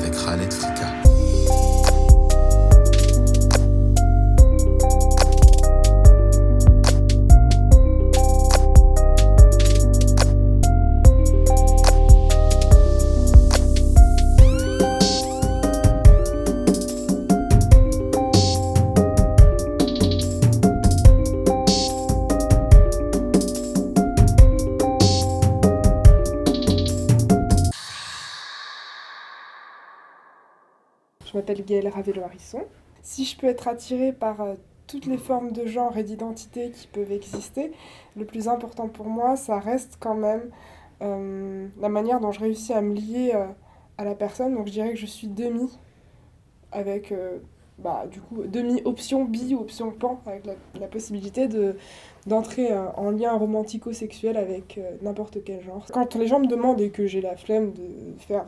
avec Khaled Fika. Je m'appelle Gaëlle Ravello-Harisson. Si je peux être attirée par toutes les formes de genre et d'identité qui peuvent exister, le plus important pour moi, ça reste quand même la manière dont je réussis à me lier à la personne. Donc je dirais que je suis demi, avec du coup demi option bi ou option pan, avec la possibilité d'entrer en lien romantico-sexuel avec n'importe quel genre. Quand les gens me demandent et que j'ai la flemme de faire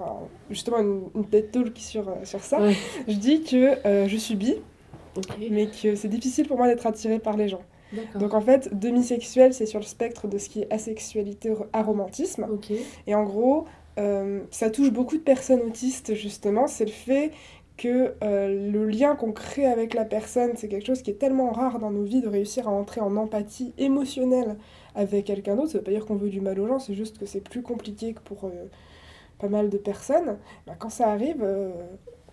justement une TED Talk sur ça, Ouais. je dis que je suis bi, Ok. mais que c'est difficile pour moi d'être attirée par les gens. D'accord. Donc en fait, demisexuel, c'est sur le spectre de ce qui est asexualité, aromantisme. Ok. Et en gros, ça touche beaucoup de personnes autistes, justement. C'est le fait que le lien qu'on crée avec la personne, c'est quelque chose qui est tellement rare dans nos vies, de réussir à entrer en empathie émotionnelle avec quelqu'un d'autre. Ça veut pas dire qu'on veut du mal aux gens, c'est juste que c'est plus compliqué que pour pas mal de personnes. Bah, quand ça arrive,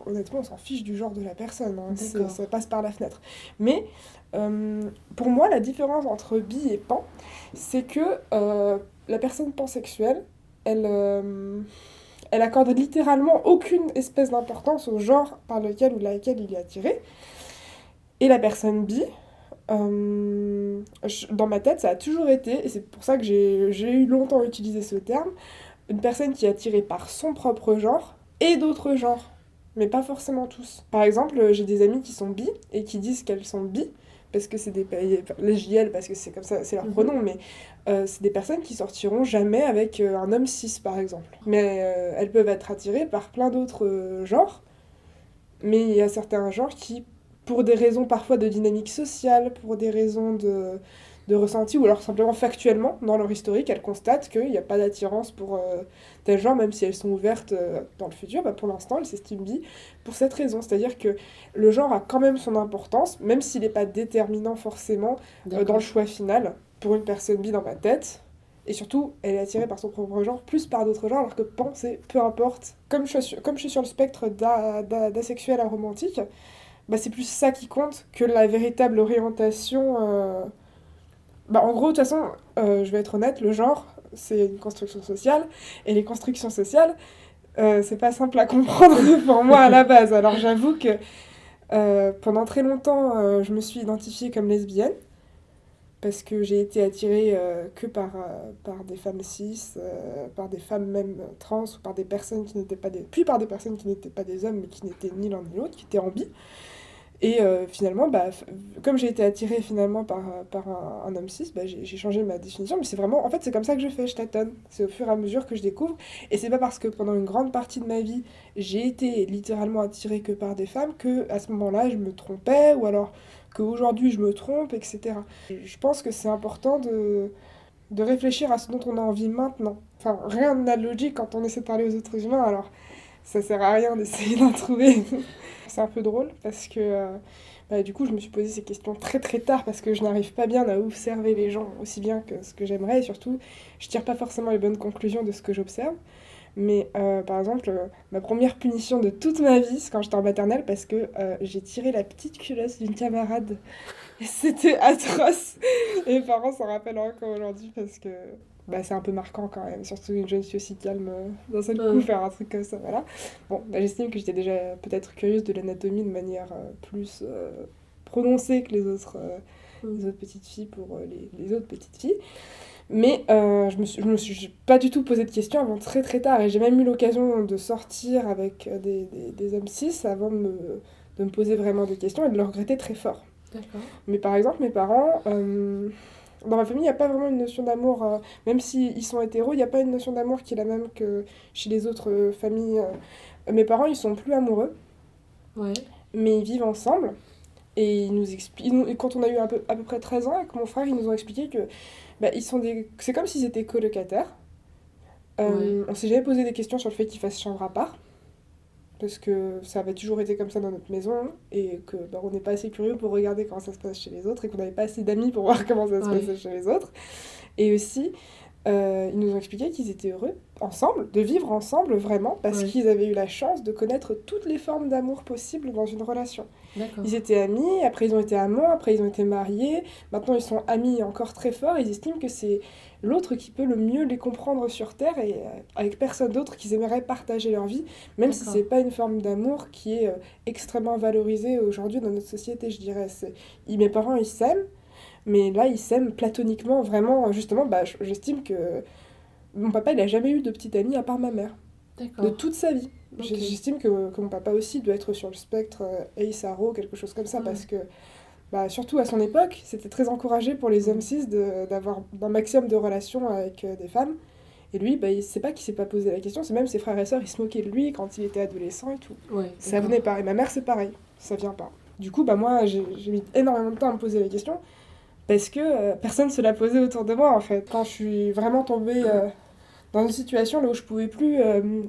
honnêtement, on s'en fiche du genre de la personne. Hein. Ça passe par la fenêtre. Mais pour moi, la différence entre bi et pan, c'est que la personne pansexuelle, elle accorde littéralement aucune espèce d'importance au genre par lequel ou laquelle il est attiré. Et la personne bi, dans ma tête, ça a toujours été, et c'est pour ça que j'ai eu longtemps utilisé ce terme, une personne qui est attirée par son propre genre et d'autres genres, mais pas forcément tous. Par exemple, j'ai des amies qui sont bi et qui disent qu'elles sont bi, parce que c'est les JL, parce que c'est comme ça, c'est leur pronom, mais c'est des personnes qui sortiront jamais avec un homme cis, par exemple. Mais elles peuvent être attirées par plein d'autres genres, mais il y a certains genres qui, pour des raisons parfois de dynamique sociale, pour des raisons de ressenti, ou alors simplement factuellement, dans leur historique, elles constatent qu'il n'y a pas d'attirance pour tel genre, même si elles sont ouvertes dans le futur. Bah, pour l'instant, elles s'estiment bi pour cette raison. C'est-à-dire que le genre a quand même son importance, même s'il n'est pas déterminant forcément dans le choix final. Pour une personne bi dans ma tête, et surtout, elle est attirée par son propre genre, plus par d'autres genres, alors que pan, c'est peu importe. Comme je suis sur le spectre d'asexuel à romantique, bah, c'est plus ça qui compte que la véritable orientation. En gros, de toute façon, je vais être honnête, le genre, c'est une construction sociale, et les constructions sociales, c'est pas simple à comprendre pour moi à la base. Alors j'avoue que pendant très longtemps, je me suis identifiée comme lesbienne, parce que j'ai été attirée que par des femmes cis, par des femmes même trans, ou par des personnes qui n'étaient pas des... Puis par des personnes qui n'étaient pas des hommes, mais qui n'étaient ni l'un ni l'autre, qui étaient en bi. Et finalement, comme j'ai été attirée finalement par un homme cis, j'ai changé ma définition. Mais c'est vraiment, en fait, c'est comme ça que je fais, je tâtonne. C'est au fur et à mesure que je découvre. Et c'est pas parce que pendant une grande partie de ma vie, j'ai été littéralement attirée que par des femmes, que à ce moment-là, je me trompais, ou alors qu'aujourd'hui, je me trompe, etc. Je pense que c'est important de réfléchir à ce dont on a envie maintenant. Enfin, rien n'a de logique quand on essaie de parler aux autres humains, alors ça sert à rien d'essayer d'en trouver. C'est un peu drôle parce que du coup je me suis posé ces questions très très tard parce que je n'arrive pas bien à observer les gens aussi bien que ce que j'aimerais, et surtout je tire pas forcément les bonnes conclusions de ce que j'observe. Mais par exemple, ma première punition de toute ma vie, c'est quand j'étais en maternelle, parce que j'ai tiré la petite culotte d'une camarade. Et c'était atroce. Et mes parents s'en rappellent encore aujourd'hui parce que c'est un peu marquant quand même, surtout une jeune fille aussi calme, d'un seul coup faire un truc comme ça, voilà. Bon, j'estime que j'étais déjà peut-être curieuse de l'anatomie de manière plus prononcée que les autres petites filles pour les autres petites filles. Mais je me suis pas du tout posé de questions avant très très tard, et j'ai même eu l'occasion de sortir avec des hommes cis avant de me poser vraiment des questions et de le regretter très fort. D'accord. Mais par exemple, mes parents, dans ma famille, il n'y a pas vraiment une notion d'amour, même s'ils sont hétéros, il n'y a pas une notion d'amour qui est la même que chez les autres familles. Mes parents, ils sont plus amoureux, Ouais. mais ils vivent ensemble. Et ils nous expliquent, quand on a eu à peu près 13 ans, avec mon frère, ils nous ont expliqué que c'est comme s'ils étaient colocataires. On s'est jamais posé des questions sur le fait qu'ils fassent chambre à part. parce que ça avait toujours été comme ça dans notre maison, et que bah, on n'est pas assez curieux pour regarder comment ça se passe chez les autres, et qu'on n'avait pas assez d'amis pour voir comment ça se Ouais. passait chez les autres. Et aussi, ils nous ont expliqué qu'ils étaient heureux ensemble, de vivre ensemble vraiment, parce Ouais. qu'ils avaient eu la chance de connaître toutes les formes d'amour possibles dans une relation. Ils D'accord. étaient amis, après ils ont été amants, après ils ont été mariés, maintenant ils sont amis encore très forts, ils estiment que c'est l'autre qui peut le mieux les comprendre sur Terre, et avec personne d'autre qu'ils aimeraient partager leur vie, même si D'accord. c'est pas une forme d'amour qui est extrêmement valorisée aujourd'hui dans notre société, je dirais. Mes parents, ils s'aiment, mais là, ils s'aiment platoniquement, vraiment, justement, bah, j'estime que mon papa, il a jamais eu de petite amie à part ma mère, de D'accord. toute sa vie. Ok. J'estime que mon papa aussi doit être sur le spectre Ace Arrow, quelque chose comme ça, Hmm. parce que, bah, surtout à son époque, c'était très encouragé pour les hommes Hmm. cis d'avoir un maximum de relations avec des femmes. Et lui, bah, c'est pas qu'il s'est pas posé la question, c'est même ses frères et sœurs, ils se moquaient de lui quand il était adolescent et tout. Ouais, Ça venait d'accord. pas. Et ma mère, c'est pareil, ça vient pas. Du coup, bah, moi, j'ai mis énormément de temps à me poser la question, parce que personne se l'a posé autour de moi, en fait. Quand je suis vraiment tombée dans une situation là où je pouvais plus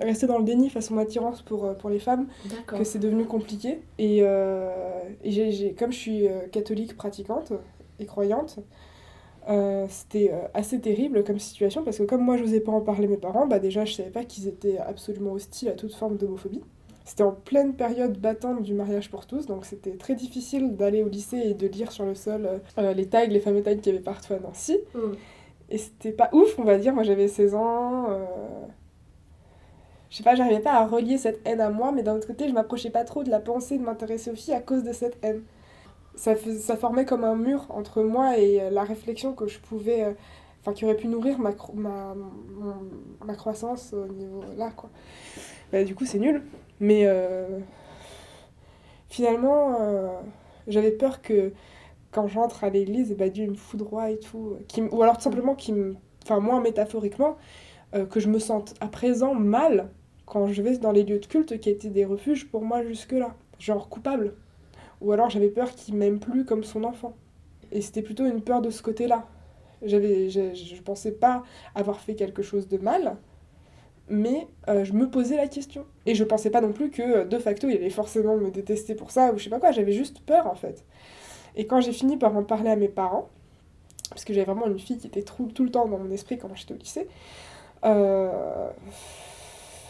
rester dans le déni face à mon attirance pour les femmes, que D'accord. c'est devenu compliqué. Et comme je suis catholique pratiquante et croyante, c'était assez terrible comme situation, parce que comme moi je n'osais pas en parler à mes parents, bah déjà je savais pas qu'ils étaient absolument hostiles à toute forme d'homophobie. C'était en pleine période battante du mariage pour tous, donc c'était très difficile d'aller au lycée et de lire sur le sol les tags, les fameux tags qu'il y avait partout à Nancy. Hmm. Et c'était pas ouf, on va dire. Moi j'avais 16 ans. Je sais pas, j'arrivais pas à relier cette haine à moi, mais d'un autre côté, je m'approchais pas trop de la pensée de m'intéresser aux filles à cause de cette haine. Ça formait comme un mur entre moi et la réflexion que je pouvais. Enfin, qui aurait pu nourrir ma croissance au niveau là, quoi. Bah, du coup, c'est nul. Mais finalement, j'avais peur que quand j'entre à l'église, et bah, Dieu il me foudroie et tout. Ou alors tout Hmm. simplement qu'il me. Enfin, moins métaphoriquement, que je me sente à présent mal quand je vais dans les lieux de culte qui étaient des refuges pour moi jusque-là. Genre coupable. Ou alors j'avais peur qu'il m'aime plus comme son enfant. Et c'était plutôt une peur de ce côté-là. Je pensais pas avoir fait quelque chose de mal, mais je me posais la question. Et je pensais pas non plus que de facto il allait forcément me détester pour ça ou je sais pas quoi, j'avais juste peur en fait. Et quand j'ai fini par en parler à mes parents, parce que j'avais vraiment une fille qui était tout le temps dans mon esprit quand j'étais au lycée, euh,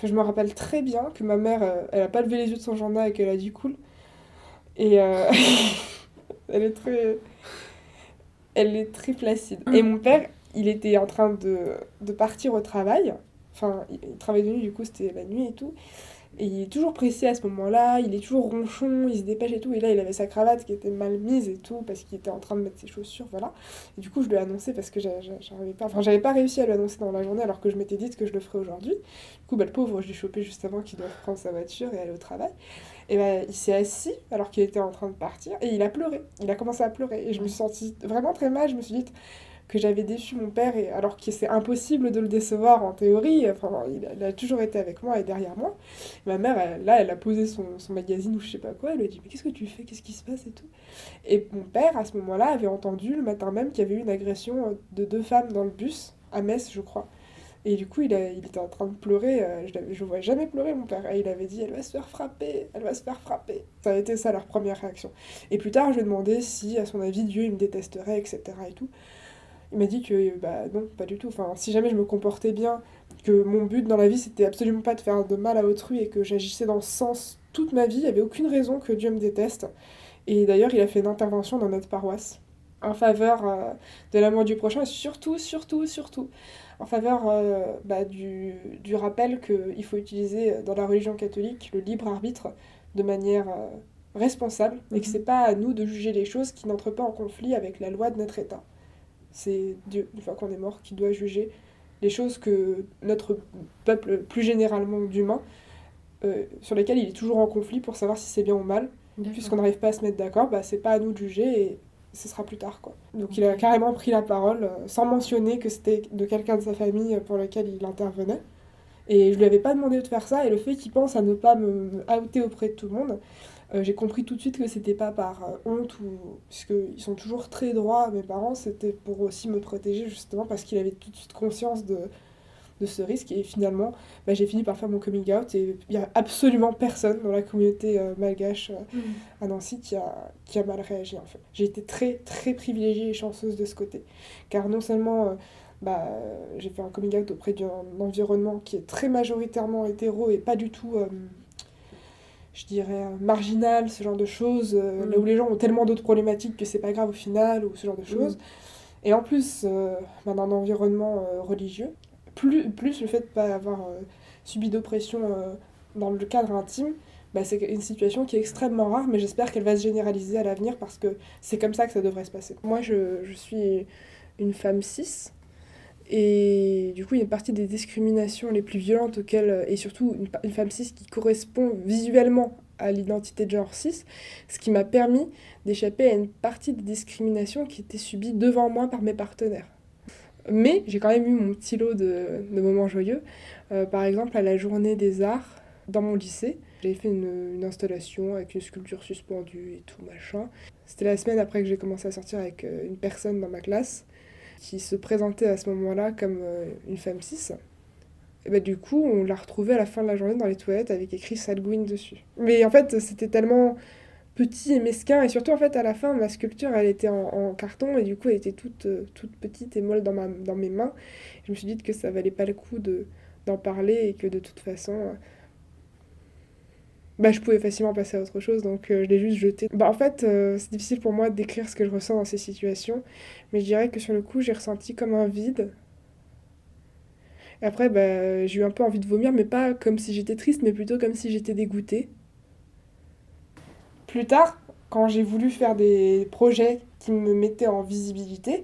je me rappelle très bien que ma mère, elle a pas levé les yeux de son journal et qu'elle a dit cool. Et elle est très, elle est très placide. Et mon père, il était en train de partir au travail. Enfin, il travaille de nuit, du coup, c'était la nuit et tout. Et il est toujours pressé à ce moment-là, il est toujours ronchon, il se dépêche et tout. Et là, il avait sa cravate qui était mal mise et tout, parce qu'il était en train de mettre ses chaussures, voilà. Et du coup, je lui ai annoncé parce que j'arrivais pas... Enfin, j'avais pas réussi à lui annoncer dans la journée alors que je m'étais dit que je le ferais aujourd'hui. Du coup, bah, le pauvre, je l'ai chopé juste avant qu'il doive prendre sa voiture et aller au travail. Et bah, il s'est assis alors qu'il était en train de partir et il a pleuré. Il a commencé à pleurer. Et je me Ouais. suis sentie vraiment très mal. Je me suis dit, que j'avais déçu mon père, alors que c'est impossible de le décevoir en théorie. Enfin, il a toujours été avec moi et derrière moi. Et ma mère, là, elle a posé son magazine ou je sais pas quoi, elle lui a dit mais qu'est-ce que tu fais, qu'est-ce qui se passe et tout. Et mon père, à ce moment-là, avait entendu le matin même qu'il y avait eu une agression de deux femmes dans le bus, à Metz, je crois. Et du coup, il était en train de pleurer. Je ne vois jamais pleurer, mon père. Et il avait dit, elle va se faire frapper, elle va se faire frapper. Ça a été ça leur première réaction. Et plus tard, je lui ai demandé si, à son avis, Dieu, il me détesterait, etc. Et tout. Il m'a dit que bah non, pas du tout. Enfin, si jamais je me comportais bien, que mon but dans la vie c'était absolument pas de faire de mal à autrui et que j'agissais dans ce sens toute ma vie, il n'y avait aucune raison que Dieu me déteste. Et d'ailleurs, il a fait une intervention dans notre paroisse en faveur de l'amour du prochain et surtout en faveur bah, du rappel qu'il faut utiliser dans la religion catholique le libre arbitre de manière responsable et que c'est Mhm. pas à nous de juger les choses qui n'entrent pas en conflit avec la loi de notre État. C'est Dieu, une fois qu'on est mort, qui doit juger les choses que notre peuple, plus généralement d'humains, sur lesquelles il est toujours en conflit pour savoir si c'est bien ou mal. D'accord. Puisqu'on n'arrive pas à se mettre d'accord, bah, c'est pas à nous de juger et ce sera plus tard, quoi. Donc il a Ok. carrément pris la parole, sans mentionner que c'était de quelqu'un de sa famille pour lequel il intervenait. Et je lui avais pas demandé de faire ça, et le fait qu'il pense à ne pas me outer auprès de tout le monde, j'ai compris tout de suite que c'était pas par honte ou. Puisqu'ils sont toujours très droits, mes parents, c'était pour aussi me protéger justement parce qu'il avait tout de suite conscience de ce risque. Et finalement, j'ai fini par faire mon coming out et il n'y a absolument personne dans la communauté malgache à Nancy qui a mal réagi en fait. J'ai été très très privilégiée et chanceuse de ce côté. Car non seulement j'ai fait un coming out auprès d'un environnement qui est très majoritairement hétéro et pas du tout, je dirais, marginal, ce genre de choses, là où les gens ont tellement d'autres problématiques que c'est pas grave au final, ou ce genre de choses. Et en plus, dans un environnement religieux, plus le fait de ne pas avoir subi d'oppression dans le cadre intime, c'est une situation qui est extrêmement rare, mais j'espère qu'elle va se généraliser à l'avenir parce que c'est comme ça que ça devrait se passer. Moi, je suis une femme cis, et du coup, il y a une partie des discriminations les plus violentes auxquelles, et surtout une femme cis qui correspond visuellement à l'identité de genre cis, ce qui m'a permis d'échapper à une partie des discriminations qui étaient subies devant moi par mes partenaires. Mais j'ai quand même eu mon petit lot de moments joyeux. Par exemple, à la journée des arts, dans mon lycée, j'ai fait une installation avec une sculpture suspendue et tout machin. C'était la semaine après que j'ai commencé à sortir avec une personne dans ma classe qui se présentait à ce moment-là comme une femme cis. Et du coup, on l'a retrouvée à la fin de la journée dans les toilettes avec écrit Sale Gwyn dessus. Mais en fait, c'était tellement petit et mesquin, et surtout en fait à la fin, ma sculpture elle était en carton, et du coup elle était toute petite et molle dans mes mains. Je me suis dit que ça valait pas le coup d'en parler, et que de toute façon je pouvais facilement passer à autre chose, donc je l'ai juste jeté. En fait, c'est difficile pour moi de décrire ce que je ressens dans ces situations, mais je dirais que sur le coup j'ai ressenti comme un vide. Et après j'ai eu un peu envie de vomir, mais pas comme si j'étais triste, mais plutôt comme si j'étais dégoûtée. Plus tard, quand j'ai voulu faire des projets qui me mettaient en visibilité,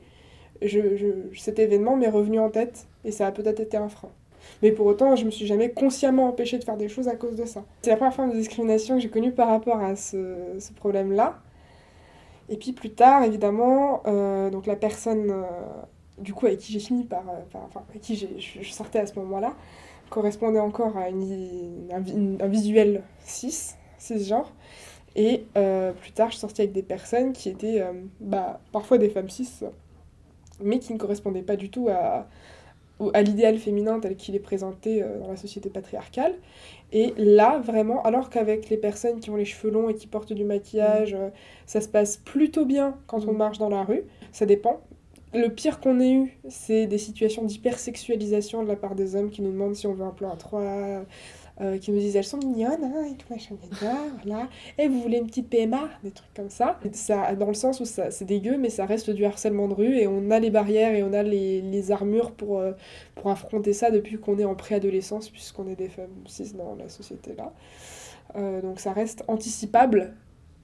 cet événement m'est revenu en tête, et ça a peut-être été un frein. Mais pour autant, je me suis jamais consciemment empêchée de faire des choses à cause de ça. C'est la première forme de discrimination que j'ai connue par rapport à ce problème-là. Et puis plus tard, évidemment, donc la personne du coup avec qui j'ai fini avec qui je sortais à ce moment-là, correspondait encore à un visuel cisgenre. Et plus tard, je suis sortie avec des personnes qui étaient parfois des femmes cis, mais qui ne correspondaient pas du tout à l'idéal féminin tel qu'il est présenté dans la société patriarcale. Et là, vraiment, alors qu'avec les personnes qui ont les cheveux longs et qui portent du maquillage, ça se passe plutôt bien quand on marche dans la rue, ça dépend. Le pire qu'on ait eu, c'est des situations d'hypersexualisation de la part des hommes qui nous demandent si on veut un plan à trois, qui nous disent elles sont mignonnes, hein, et tout machin, voilà. Et vous voulez une petite PMA, des trucs comme ça. Dans le sens où c'est dégueu, mais ça reste du harcèlement de rue, et on a les barrières et on a les armures pour affronter ça depuis qu'on est en préadolescence, puisqu'on est des femmes cis dans la société là. Donc ça reste anticipable,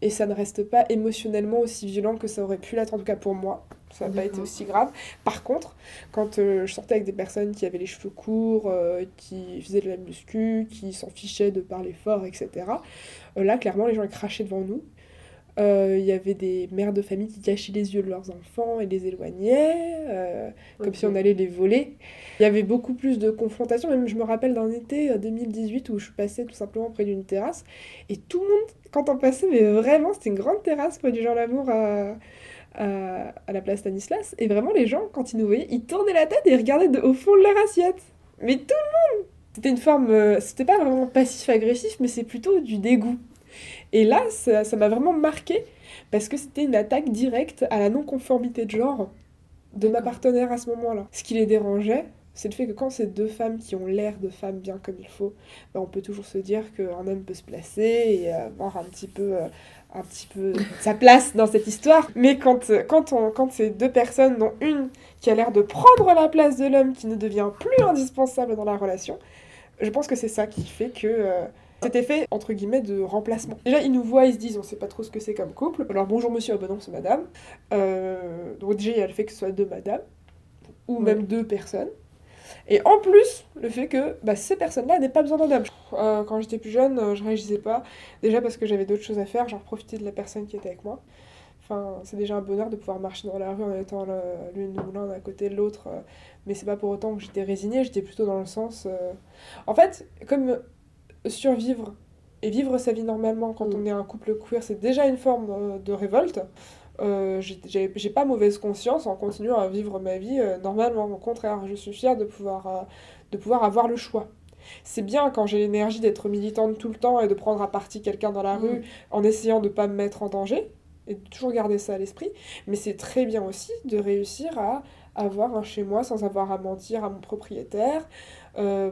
et ça ne reste pas émotionnellement aussi violent que ça aurait pu l'être, en tout cas pour moi. Ça n'a pas été aussi grave. Par contre, quand je sortais avec des personnes qui avaient les cheveux courts, qui faisaient de la muscu, qui s'en fichaient de parler fort, etc., là, clairement, les gens crachaient devant nous. Il y avait des mères de famille qui cachaient les yeux de leurs enfants et les éloignaient, comme si on allait les voler. Il y avait beaucoup plus de confrontations. Même, je me rappelle d'un été 2018 où je passais tout simplement près d'une terrasse, et tout le monde, quand on passait, mais vraiment, c'était une grande terrasse près du Jean-Lamour à la place Stanislas, et vraiment les gens, quand ils nous voyaient, ils tournaient la tête et ils regardaient au fond de leur assiette. Mais tout le monde. C'était une forme, c'était pas vraiment passif-agressif, mais c'est plutôt du dégoût. Et là, ça m'a vraiment marqué, parce que c'était une attaque directe à la non-conformité de genre de ma partenaire à ce moment-là. Ce qui les dérangeait, c'est le fait que quand c'est deux femmes qui ont l'air de femmes bien comme il faut, on peut toujours se dire qu'un homme peut se placer et avoir un petit peu sa place dans cette histoire. Mais quand c'est deux personnes, dont une qui a l'air de prendre la place de l'homme, qui ne devient plus indispensable dans la relation, je pense que c'est ça qui fait que cet effet, entre guillemets, de remplacement. Déjà, ils nous voient, ils se disent, on sait pas trop ce que c'est comme couple. Alors, bonjour monsieur, non, c'est madame. Donc déjà, il y a le fait que ce soit deux madames, ou même deux personnes. Et en plus, le fait que ces personnes-là n'aient pas besoin d'un homme. Quand j'étais plus jeune, je réagissais pas. Déjà parce que j'avais d'autres choses à faire, genre profiter de la personne qui était avec moi. Enfin, c'est déjà un bonheur de pouvoir marcher dans la rue en étant l'une ou l'un à côté de l'autre. Mais c'est pas pour autant que j'étais résignée, j'étais plutôt dans le sens... En fait, comme survivre et vivre sa vie normalement quand on est un couple queer, c'est déjà une forme de révolte. J'ai pas mauvaise conscience en continuant à vivre ma vie normalement. Au contraire, je suis fière de pouvoir de pouvoir avoir le choix. C'est bien quand j'ai l'énergie d'être militante tout le temps et de prendre à partie quelqu'un dans la rue en essayant de ne pas me mettre en danger et de toujours garder ça à l'esprit. Mais c'est très bien aussi de réussir à avoir un chez moi sans avoir à mentir à mon propriétaire,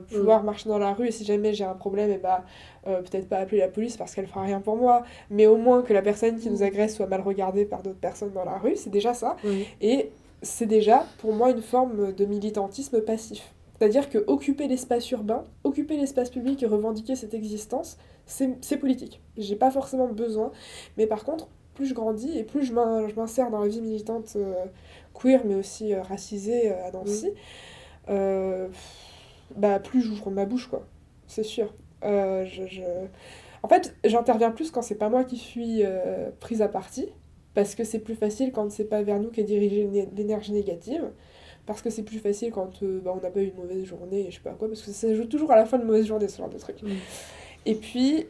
pouvoir marcher dans la rue et si jamais j'ai un problème, et bah, peut-être pas appeler la police parce qu'elle fera rien pour moi, mais au moins que la personne qui nous agresse soit mal regardée par d'autres personnes dans la rue, c'est déjà ça. Et c'est déjà pour moi une forme de militantisme passif. C'est-à-dire que occuper l'espace urbain, occuper l'espace public et revendiquer cette existence, c'est politique. J'ai pas forcément besoin, mais par contre, plus je grandis et plus je m'insère dans la vie militante queer, mais aussi racisée à Nancy, bah plus j'ouvre ma bouche, quoi. C'est sûr. En fait, j'interviens plus quand c'est pas moi qui suis prise à partie, parce que c'est plus facile quand c'est pas vers nous qu'est dirigée l'énergie négative. Parce que c'est plus facile quand bah, on n'a pas eu une mauvaise journée, et je sais pas quoi, parce que ça joue toujours à la fin de mauvaise journée, ce genre de truc. Et puis,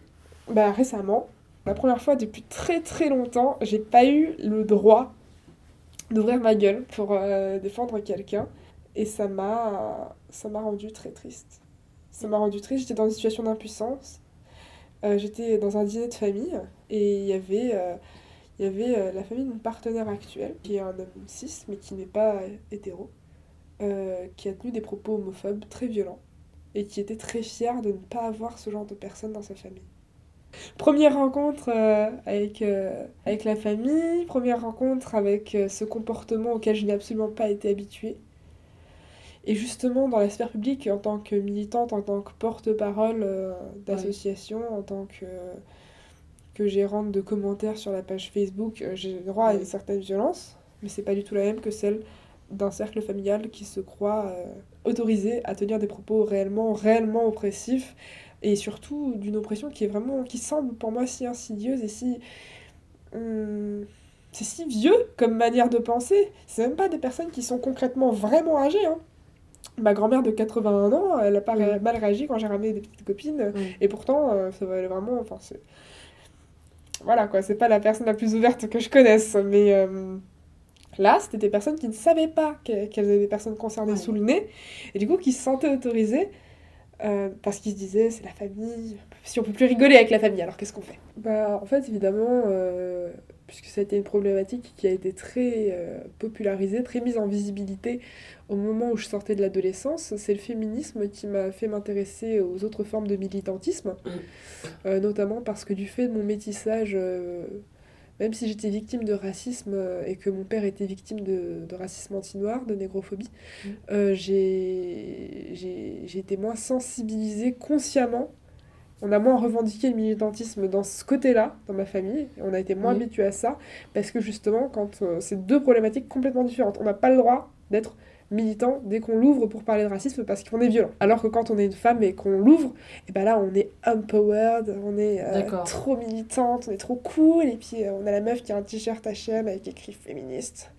bah, récemment, la première fois depuis très très longtemps, j'ai pas eu le droit d'ouvrir ma gueule pour défendre quelqu'un. Et ça m'a rendu très triste. Ça m'a rendu triste, j'étais dans une situation d'impuissance. J'étais dans un dîner de famille, et il y avait la famille de mon partenaire actuel, qui est un homme cis, mais qui n'est pas hétéro. Qui a tenu des propos homophobes très violents et qui était très fier de ne pas avoir ce genre de personnes dans sa famille. Première rencontre avec la famille, première rencontre avec ce comportement auquel je n'ai absolument pas été habituée. Et justement, dans la sphère publique, en tant que militante, en tant que porte-parole d'association, en tant que gérante de commentaires sur la page Facebook, j'ai droit à une certaine violence, mais c'est pas du tout la même que celle d'un cercle familial qui se croit autorisé à tenir des propos réellement oppressifs, et surtout d'une oppression qui semble pour moi si insidieuse et si c'est si vieux comme manière de penser. C'est même pas des personnes qui sont concrètement vraiment âgées, hein. Ma grand-mère de 81 ans, elle a pas mal réagi quand j'ai ramené des petites copines, et pourtant ça va vraiment, enfin c'est voilà quoi, c'est pas la personne la plus ouverte que je connaisse, mais là, c'était des personnes qui ne savaient pas qu'elles avaient des personnes concernées sous le nez, et du coup qui se sentaient autorisées, parce qu'ils se disaient, c'est la famille, si on peut plus rigoler avec la famille, alors qu'est-ce qu'on fait? Bah, en fait, évidemment, puisque ça a été une problématique qui a été très popularisée, très mise en visibilité au moment où je sortais de l'adolescence, c'est le féminisme qui m'a fait m'intéresser aux autres formes de militantisme, notamment parce que du fait de mon métissage, même si j'étais victime de racisme et que mon père était victime de racisme anti-noir, de négrophobie, j'ai été moins sensibilisée consciemment. On a moins revendiqué le militantisme dans ce côté-là, dans ma famille, et on a été moins habitué à ça, parce que justement, quand c'est deux problématiques complètement différentes. On n'a pas le droit d'être militant dès qu'on l'ouvre pour parler de racisme parce qu'on est violent. Alors que quand on est une femme et qu'on l'ouvre, et ben là on est empowered, on est trop militante, on est trop cool, et puis on a la meuf qui a un t-shirt H&M avec écrit féministe,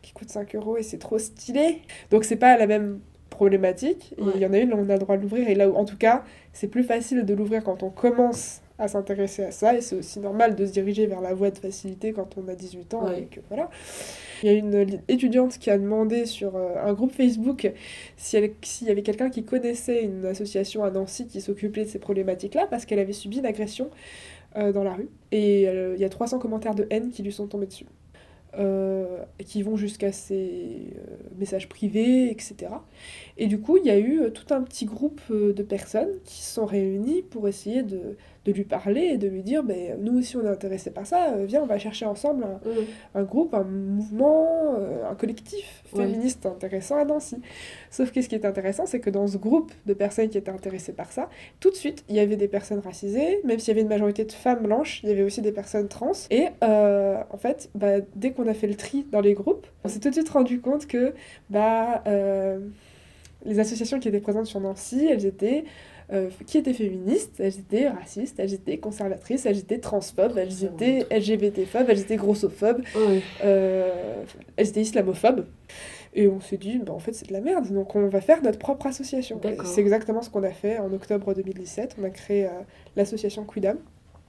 qui coûte 5 € et c'est trop stylé. Donc c'est pas la même problématique, et il y en a une, on a le droit de l'ouvrir, et là où, en tout cas, c'est plus facile de l'ouvrir quand on commence à s'intéresser à ça, et c'est aussi normal de se diriger vers la voie de facilité quand on a 18 ans, et que voilà. Il y a une étudiante qui a demandé sur un groupe Facebook s'il y avait quelqu'un qui connaissait une association à Nancy qui s'occupait de ces problématiques-là, parce qu'elle avait subi une agression dans la rue, et il y a 300 commentaires de haine qui lui sont tombés dessus. Qui vont jusqu'à ses messages privés, etc. Et du coup, il y a eu tout un petit groupe de personnes qui se sont réunies pour essayer de lui parler et de lui dire nous aussi on est intéressés par ça, viens on va chercher ensemble un groupe, un mouvement, un collectif féministe intéressant à Nancy. Sauf que ce qui est intéressant, c'est que dans ce groupe de personnes qui étaient intéressées par ça, tout de suite il y avait des personnes racisées, même s'il y avait une majorité de femmes blanches, il y avait aussi des personnes trans, et en fait dès qu'on a fait le tri dans les groupes, on s'est tout de suite rendu compte que les associations qui étaient présentes sur Nancy, elles étaient qui étaient féministes, elles étaient racistes, elles étaient conservatrices, elles étaient transphobes, elles étaient LGBT-phobes, elles étaient grossophobes, elles étaient islamophobes. Et on s'est dit, en fait c'est de la merde, donc on va faire notre propre association. C'est exactement ce qu'on a fait en octobre 2017. On a créé l'association Quidam,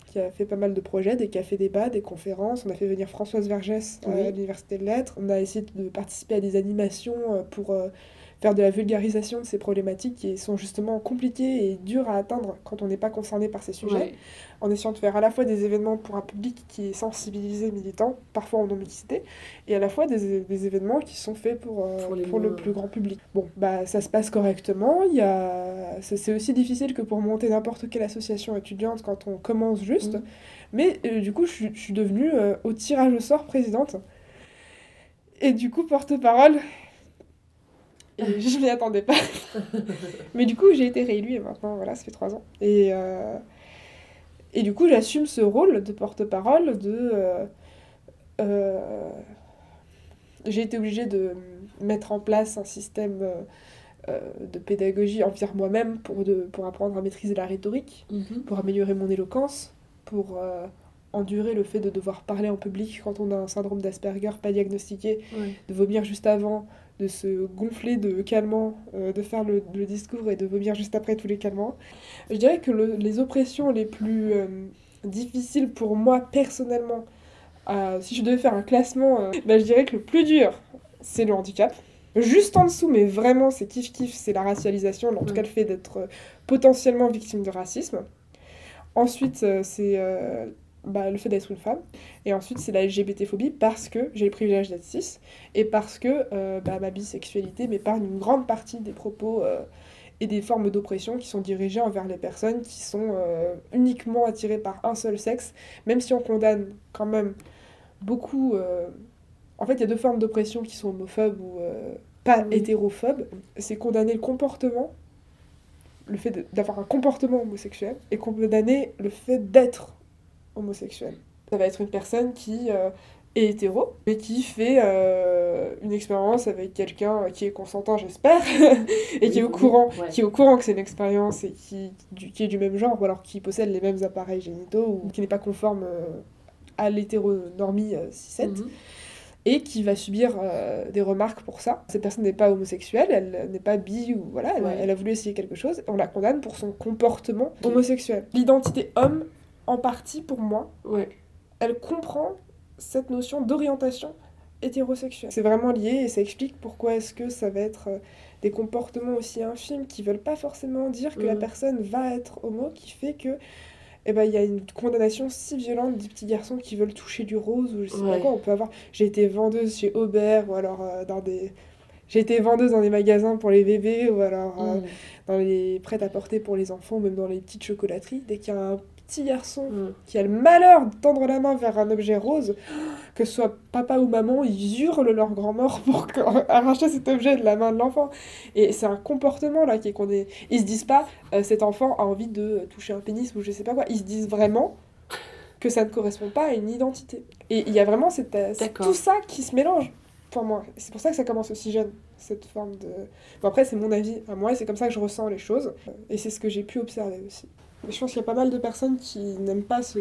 qui a fait pas mal de projets, des cafés-débats, des conférences. On a fait venir Françoise Vergès à l'Université de Lettres. On a essayé de participer à des animations pour faire de la vulgarisation de ces problématiques qui sont justement compliquées et dures à atteindre quand on n'est pas concerné par ces sujets, Ouais. en essayant de faire à la fois des événements pour un public qui est sensibilisé, militant, parfois en non-mixité, et à la fois des événements qui sont faits Pour les pour le moins... plus grand public. Bon, bah ça se passe correctement, c'est aussi difficile que pour monter n'importe quelle association étudiante quand on commence juste, mais du coup je suis devenue au tirage au sort présidente, et du coup porte-parole, et je m'y attendais pas. Mais du coup j'ai été réélue et maintenant voilà, ça fait 3 ans. Et du coup j'assume ce rôle de porte-parole euh, j'ai été obligée de mettre en place un système de pédagogie envers moi-même pour apprendre à maîtriser la rhétorique, Mhm. pour améliorer mon éloquence, pour endurer le fait de devoir parler en public quand on a un syndrome d'Asperger pas diagnostiqué, Ouais. de vomir juste avant, de se gonfler de calmants, de faire le discours et de vomir juste après tous les calmants. Je dirais que les oppressions les plus difficiles pour moi personnellement, si je devais faire un classement, bah, je dirais que le plus dur, c'est le handicap. Juste en dessous, mais vraiment, c'est kiff-kiff, c'est la racialisation, en tout cas Ouais. le fait d'être potentiellement victime de racisme. Ensuite, c'est bah, le fait d'être une femme. Et ensuite, c'est la LGBT-phobie parce que j'ai le privilège d'être cis et parce que bah, ma bisexualité m'épargne une grande partie des propos et des formes d'oppression qui sont dirigées envers les personnes qui sont uniquement attirées par un seul sexe, même si on condamne quand même beaucoup. En fait, il y a 2 formes d'oppression qui sont homophobes ou pas Oui. hétérophobes. C'est condamner le comportement, le fait d'avoir un comportement homosexuel, et condamner le fait d'être homosexuel. Ça va être une personne qui est hétéro, mais qui fait une expérience avec quelqu'un qui est consentant, j'espère, et Oui, vaut mieux. Ouais. qui est au courant que c'est une expérience et qui est du même genre, ou alors qui possède les mêmes appareils génitaux, ou qui n'est pas conforme à l'hétéronormie cis-het, Mhm. et qui va subir des remarques pour ça. Cette personne n'est pas homosexuelle, elle n'est pas bi, ou voilà, Ouais. elle a voulu essayer quelque chose, on la condamne pour son comportement Ok. homosexuel. L'identité homme, en partie pour moi, Ouais. elle comprend cette notion d'orientation hétérosexuelle. C'est vraiment lié et ça explique pourquoi est-ce que ça va être des comportements aussi infimes qui veulent pas forcément dire que la Mhm. personne va être homo, qui fait que eh ben, il y a une condamnation si violente des petits garçons qui veulent toucher du rose ou je sais pas Ouais. quoi. On peut avoir. J'ai été vendeuse chez Aubert ou alors J'ai été vendeuse dans des magasins pour les bébés ou alors Mhm. dans les prêt-à-porter pour les enfants, ou même dans les petites chocolateries. Dès qu'il y a un petit garçon Mhm. qui a le malheur de tendre la main vers un objet rose, que ce soit papa ou maman, ils hurlent leur grand mort pour arracher cet objet de la main de l'enfant. Et c'est un comportement là qui est condamné. Ils se disent pas cet enfant a envie de toucher un pénis ou je sais pas quoi. Ils se disent vraiment que ça ne correspond pas à une identité. Et il y a vraiment c'est tout D'accord. ça qui se mélange pour moi. Et c'est pour ça que ça commence aussi jeune, cette forme de... Bon après c'est mon avis à moi et c'est comme ça que je ressens les choses. Et c'est ce que j'ai pu observer aussi. Mais je pense qu'il y a pas mal de personnes qui n'aiment pas se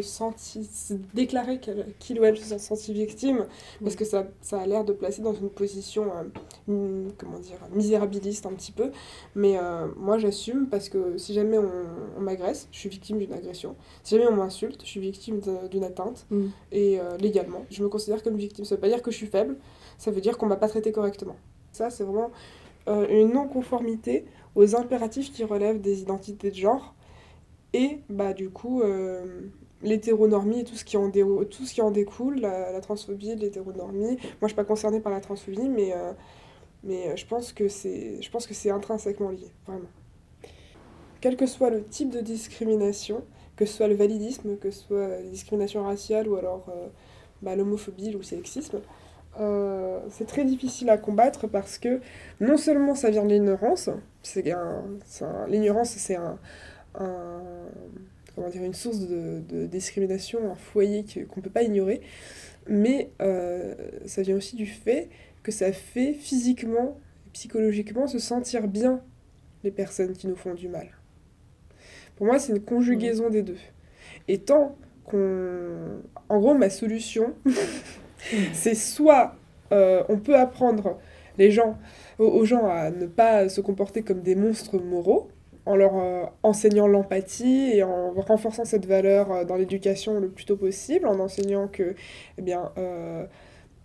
déclarer qu'il ou elle se sentit victime, parce Oui. que ça a l'air de placer dans une position, comment dire, misérabiliste un petit peu. Mais moi j'assume, parce que si jamais on m'agresse, je suis victime d'une agression. Si jamais on m'insulte, je suis victime d'une atteinte. Mhm. Et légalement, je me considère comme victime. Ça veut pas dire que je suis faible, ça veut dire qu'on m'a pas traité correctement. Ça, c'est vraiment une non-conformité aux impératifs qui relèvent des identités de genre et bah du coup l'hétéronormie et tout ce qui en découle, la transphobie, l'hétéronormie. Moi je suis pas concernée par la transphobie mais je pense que c'est intrinsèquement lié, vraiment. Quel que soit le type de discrimination, que ce soit le validisme, que ce soit les discriminations raciales ou alors bah, l'homophobie ou le sexisme, c'est très difficile à combattre parce que non seulement ça vient de l'ignorance, l'ignorance c'est un- comment dire, une source de discrimination, un foyer qu'on ne peut pas ignorer, mais ça vient aussi du fait que ça fait physiquement, psychologiquement se sentir bien les personnes qui nous font du mal. Pour moi, c'est une Mhm. conjugaison des deux. Et tant qu'on... En gros, ma solution, c'est soit on peut apprendre aux gens à ne pas se comporter comme des monstres moraux, en leur enseignant l'empathie et en renforçant cette valeur dans l'éducation le plus tôt possible, en enseignant que eh bien,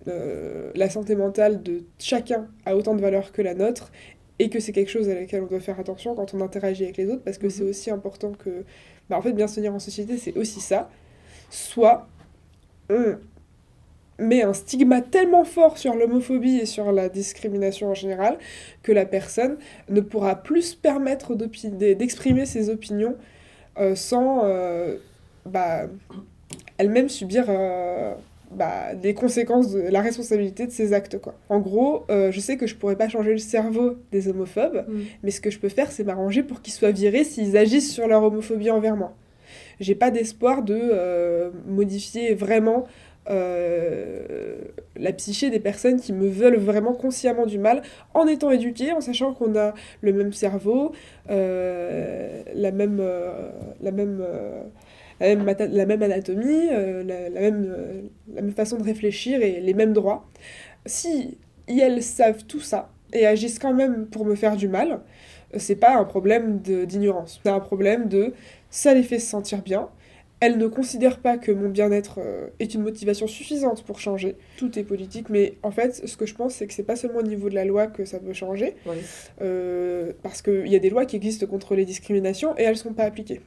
la santé mentale de chacun a autant de valeur que la nôtre, et que c'est quelque chose à laquelle on doit faire attention quand on interagit avec les autres, parce que c'est aussi important que... en fait, bien se tenir en société, c'est aussi ça. Soit on met un stigma tellement fort sur l'homophobie et sur la discrimination en général que la personne ne pourra plus se permettre d'exprimer ses opinions sans elle-même subir des conséquences de la responsabilité de ses actes, quoi. En gros, je sais que je pourrais pas changer le cerveau des homophobes, mais ce que je peux faire, c'est m'arranger pour qu'ils soient virés s'ils agissent sur leur homophobie envers moi. J'ai pas d'espoir de modifier vraiment la psyché des personnes qui me veulent vraiment consciemment du mal, en étant éduquées, en sachant qu'on a le même cerveau, la même anatomie, la même façon de réfléchir et les mêmes droits. Si elles savent tout ça et agissent quand même pour me faire du mal, c'est pas un problème d'ignorance. C'est un problème de ça les fait se sentir bien. Elles ne considèrent pas que mon bien-être est une motivation suffisante pour changer. Tout est politique, mais en fait, ce que je pense, c'est que c'est pas seulement au niveau de la loi que ça peut changer, parce qu'il y a des lois qui existent contre les discriminations et elles sont pas appliquées.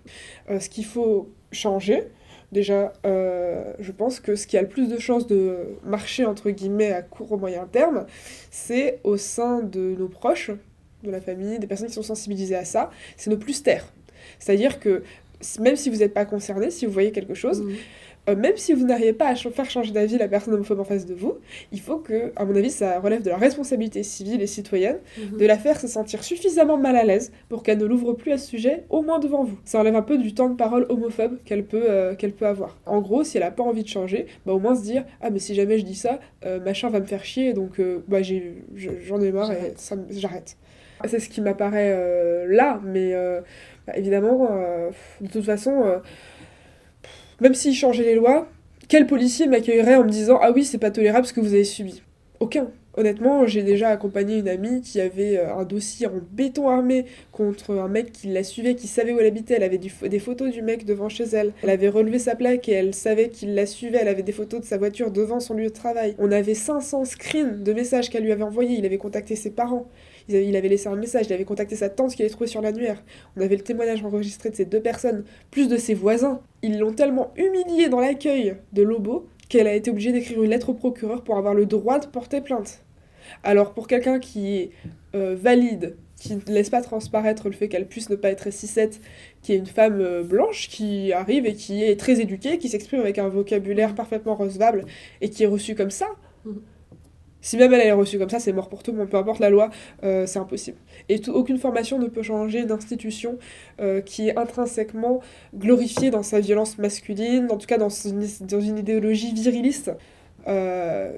Ce qu'il faut changer, déjà, je pense que ce qui a le plus de chances de marcher, entre guillemets, à court ou moyen terme, c'est au sein de nos proches, de la famille, des personnes qui sont sensibilisées à ça, c'est ne plus se taire. C'est-à-dire que même si vous n'êtes pas concerné, si vous voyez quelque chose, même si vous n'arrivez pas à faire changer d'avis la personne homophobe en face de vous, il faut que, à mon avis, ça relève de la responsabilité civile et citoyenne de la faire se sentir suffisamment mal à l'aise pour qu'elle ne l'ouvre plus à ce sujet, au moins devant vous. Ça enlève un peu du temps de parole homophobe qu'elle peut avoir. En gros, si elle n'a pas envie de changer, au moins se dire « Ah, mais si jamais je dis ça, machin va me faire chier, donc j'en ai marre et j'arrête. » C'est ce qui m'apparaît là, mais évidemment, de toute façon, même s'ils changeaient les lois, quel policier m'accueillerait en me disant « Ah oui, c'est pas tolérable ce que vous avez subi ?» Aucun. Honnêtement, j'ai déjà accompagné une amie qui avait un dossier en béton armé contre un mec qui la suivait, qui savait où elle habitait. Elle avait des photos du mec devant chez elle. Elle avait relevé sa plaque et elle savait qu'il la suivait. Elle avait des photos de sa voiture devant son lieu de travail. On avait 500 screens de messages qu'elle lui avait envoyés. Il avait contacté ses parents. Il avait laissé un message. Il avait contacté sa tante qu'il avait trouvée sur l'annuaire. On avait le témoignage enregistré de ces 2 personnes, plus de ses voisins. Ils l'ont tellement humiliée dans l'accueil de Lobo qu'elle a été obligée d'écrire une lettre au procureur pour avoir le droit de porter plainte. Alors pour quelqu'un qui est valide, qui ne laisse pas transparaître le fait qu'elle puisse ne pas être cis-het, qui est une femme blanche qui arrive et qui est très éduquée, qui s'exprime avec un vocabulaire parfaitement recevable et qui est reçue comme ça, si même elle est reçue comme ça, c'est mort pour tout le monde, peu importe la loi, c'est impossible. Et aucune formation ne peut changer une institution qui est intrinsèquement glorifiée dans sa violence masculine, en tout cas dans une idéologie viriliste.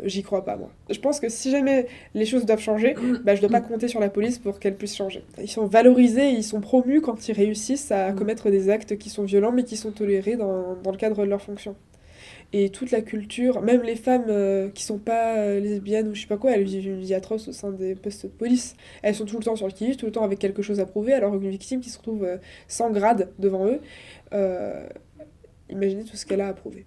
J'y crois pas, moi. Je pense que si jamais les choses doivent changer, je dois pas compter sur la police pour qu'elle puisse changer. Ils sont valorisés, ils sont promus quand ils réussissent à commettre des actes qui sont violents mais qui sont tolérés dans le cadre de leur fonction. Et toute la culture, même les femmes qui sont pas lesbiennes ou je sais pas quoi, elles vivent une vie atroce au sein des postes de police. Elles sont tout le temps sur le qui-vive, tout le temps avec quelque chose à prouver, alors qu'une victime qui se retrouve sans grade devant eux, imaginez tout ce qu'elle a à prouver.